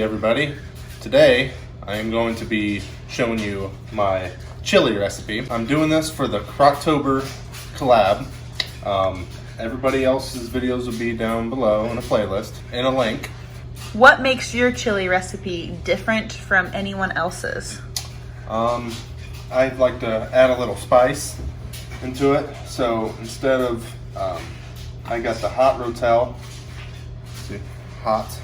Howdy everybody. Today I am going to be showing you my chili recipe. I'm doing this for the Crocktober collab. Everybody else's videos will be down below in a playlist and a link. What makes your chili recipe different from anyone else's? I like to add a little spice into it. So instead of, I got the hot rotel, see, hot,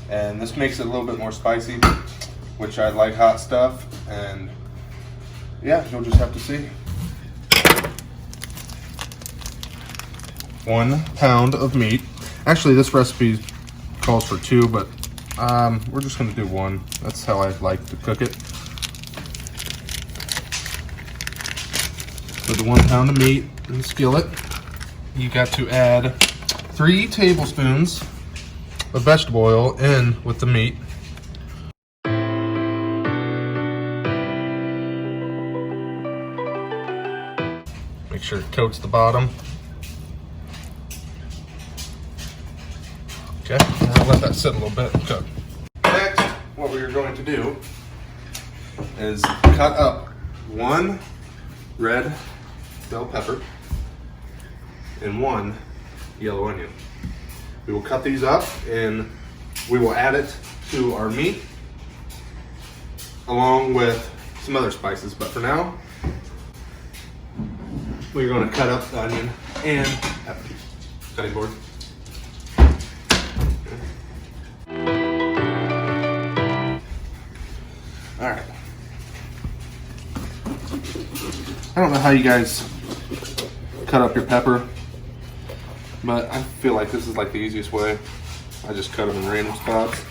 and this makes it a little bit more spicy, which I like hot stuff, and yeah, you'll just have to see. 1 pound of meat. Actually, this recipe calls for 2, but we're just gonna do 1. That's how I like to cook it. So the 1 pound of meat in the skillet, you got to add 3 tablespoons of vegetable oil in with the meat. Make sure it coats the bottom. Okay, and I'll let that sit a little bit and cook. Next, what we are going to do is cut up 1 red bell pepper and 1 yellow onion. We will cut these up and we will add it to our meat along with some other spices, but for now we're going to cut up the onion and pepper. Cutting board. Alright. I don't know how you guys cut up your pepper, but I feel like this is like the easiest way. I just cut them in random spots.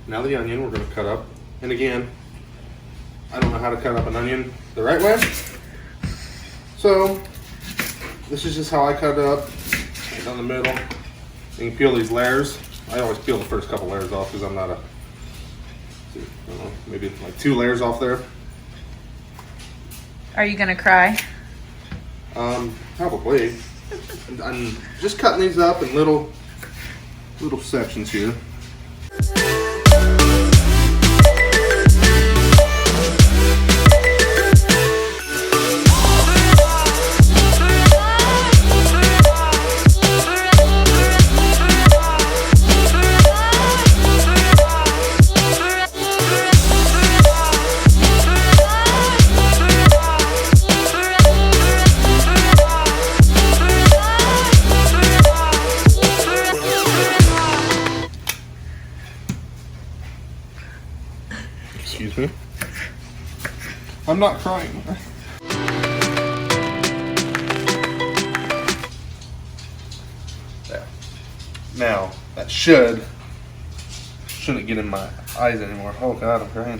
Now the onion we're going to cut up, and again, I don't know how to cut up an onion the right way, so this is just how I cut it up, right down the middle. You can peel these layers. I always peel the first couple layers off because I'm not I don't know, maybe like 2 layers off there. Are you gonna cry? Probably. I'm just cutting these up in little sections here. Excuse me. I'm not crying. There. Now, that shouldn't get in my eyes anymore. Oh God, I'm crying.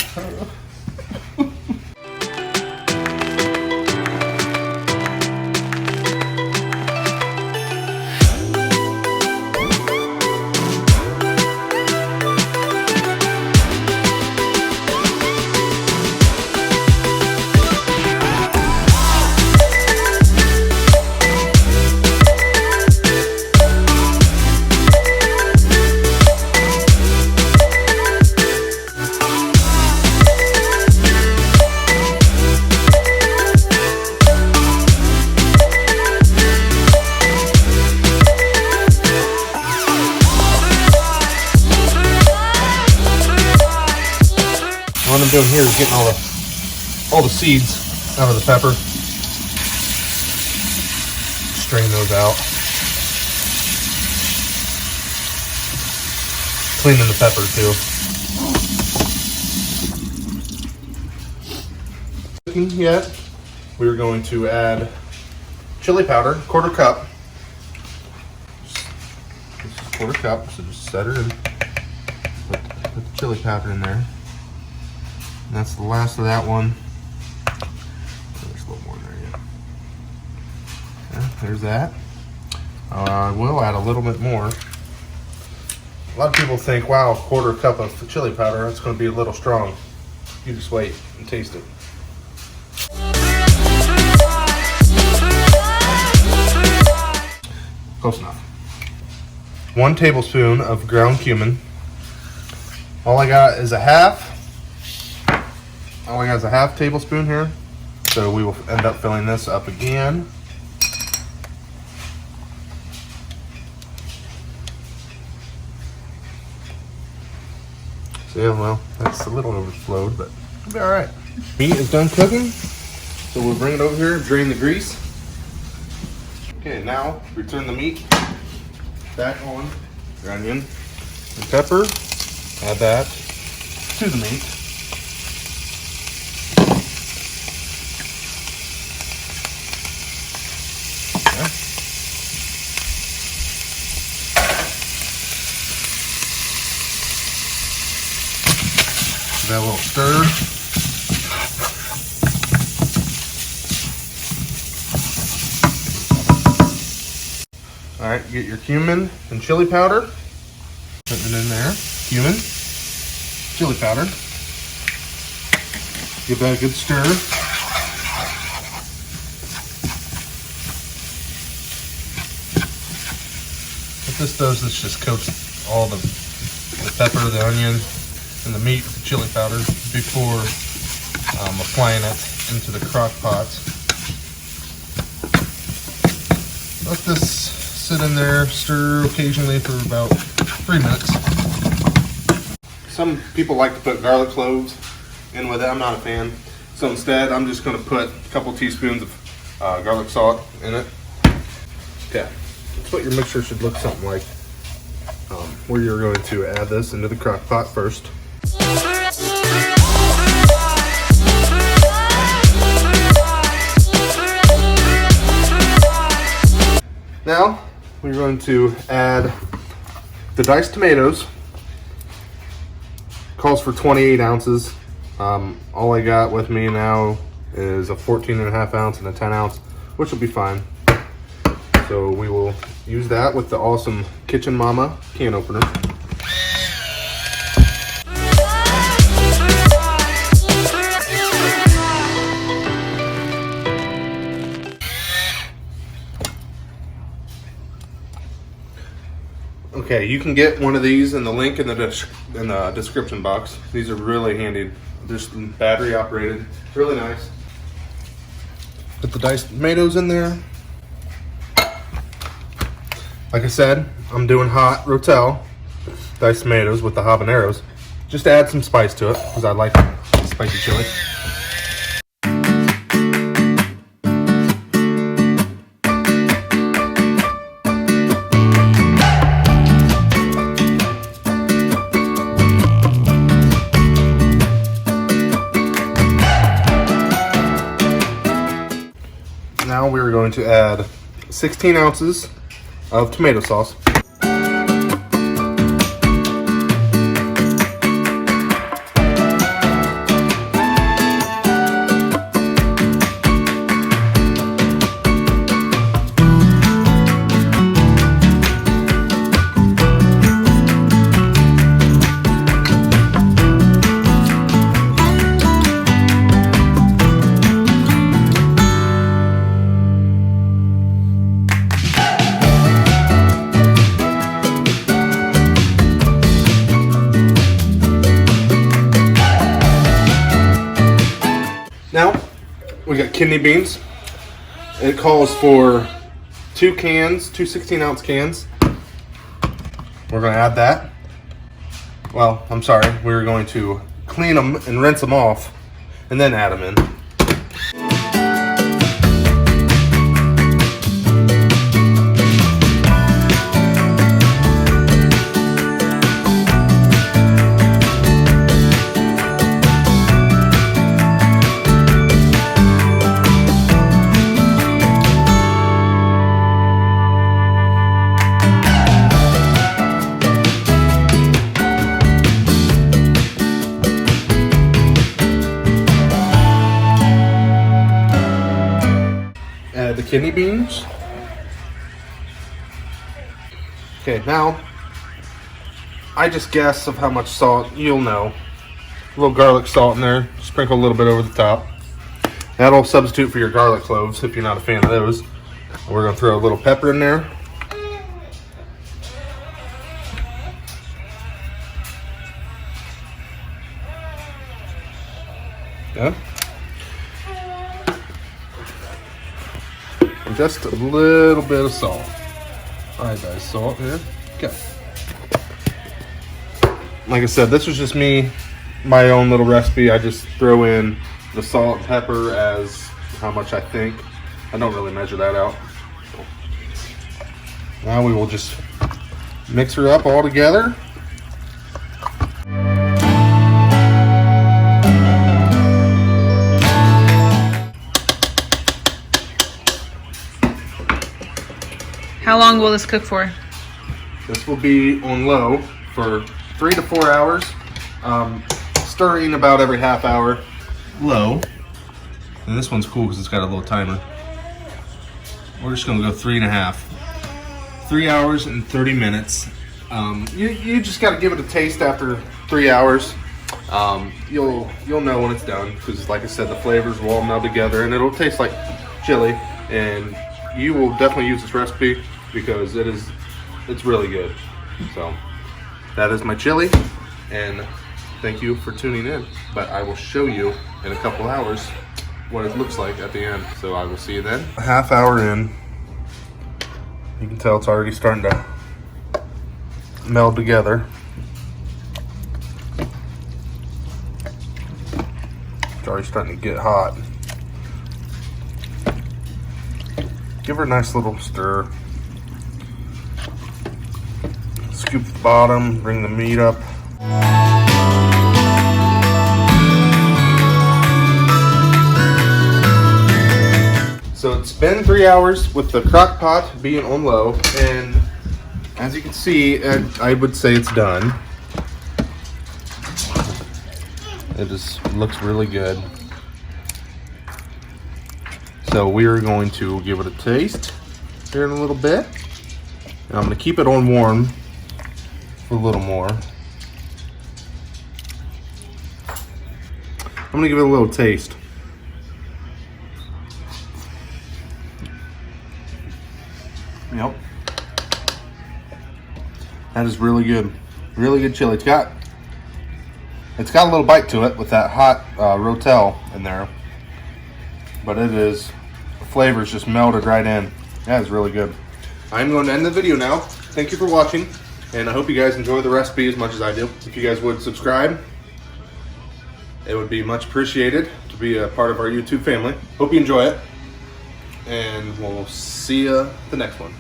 What I'm doing here is getting all the seeds out of the pepper. Strain those out. Cleaning the pepper too. Yet, we're going to add chili powder, 1/4 cup. This is 1/4 cup, so just set it in. Put the chili powder in there. And that's the last of that one. There's a little more in there yet. Yeah, there's that. I will add a little bit more. A lot of people think, wow, 1/4 cup of chili powder, that's going to be a little strong. You just wait and taste it. Close enough. 1 tablespoon of ground cumin. All I got is a half tablespoon here. So we will end up filling this up again. So yeah, well, that's a little overflowed, but it'll be all right. Meat is done cooking, so we'll bring it over here, drain the grease. Okay, now return the meat back on your onion and pepper. Add that to the meat. Okay. Give that a little stir. All right, get your cumin and chili powder. Put it in there. Cumin, chili powder. Give that a good stir. What this does, this just coats all the pepper, the onion, and the meat with the chili powder before applying it into the crock pot. Let this sit in there, stir occasionally for about 3 minutes. Some people like to put garlic cloves in with it. I'm not a fan. So instead, I'm just going to put a couple teaspoons of garlic salt in it. Okay, that's what your mixture should look something like. Where you're going to add this into the crock pot first. Now, we're going to add the diced tomatoes. Calls for 28 ounces. All I got with me now is a 14.5 ounce and a 10 ounce, which will be fine. So we will use that with the awesome Kitchen Mama can opener. Okay, you can get one of these in the link in the description box. These are really handy. Just battery operated. Really nice. Put the diced tomatoes in there. Like I said, I'm doing hot rotel diced tomatoes with the habaneros. Just add some spice to it because I like spicy chili. Now we're going to add 16 ounces of tomato sauce. Now, we got kidney beans. It calls for 2 cans, 2 16-ounce cans. We're going to add that. Well, I'm sorry, we're going to clean them and rinse them off and then add them in. add the kidney beans. Okay, now I just guess of how much salt. You'll know. A little garlic salt in there. Sprinkle a little bit over the top. That'll substitute for your garlic cloves if you're not a fan of those. We're gonna throw a little pepper in there. Yeah. And just a little bit of salt. Iodized salt here. Okay. Like I said, this was just me, my own little recipe. I just throw in the salt and pepper as how much I think. I don't really measure that out. Now we will just mix her up all together. How long will this cook for? This will be on low for 3 to 4 hours, stirring about every half hour. Low. And this one's cool because it's got a little timer. We're just gonna go 3.5. 3 hours and 30 minutes. You just gotta give it a taste after 3 hours. You'll know when it's done because, like I said, the flavors will all meld together and it'll taste like chili. And you will definitely use this recipe because it's really good. So that is my chili, and thank you for tuning in. But I will show you in a couple hours what it looks like at the end. So I will see you then. A half hour in, you can tell it's already starting to meld together. It's already starting to get hot. Give her a nice little stir. Scoop the bottom, bring the meat up. So it's been 3 hours with the crock pot being on low, and as you can see, I would say it's done. It just looks really good. So we are going to give it a taste here in a little bit. And I'm going to keep it on warm for a little more. I'm going to give it a little taste. Yep. That is really good. Really good chili. It's got a little bite to it with that hot rotel in there. But it is, the flavors just melted right in. That is really good. I'm going to end the video now. Thank you for watching, and I hope you guys enjoy the recipe as much as I do. If you guys would subscribe, it would be much appreciated to be a part of our YouTube family. Hope you enjoy it, and we'll see you the next one.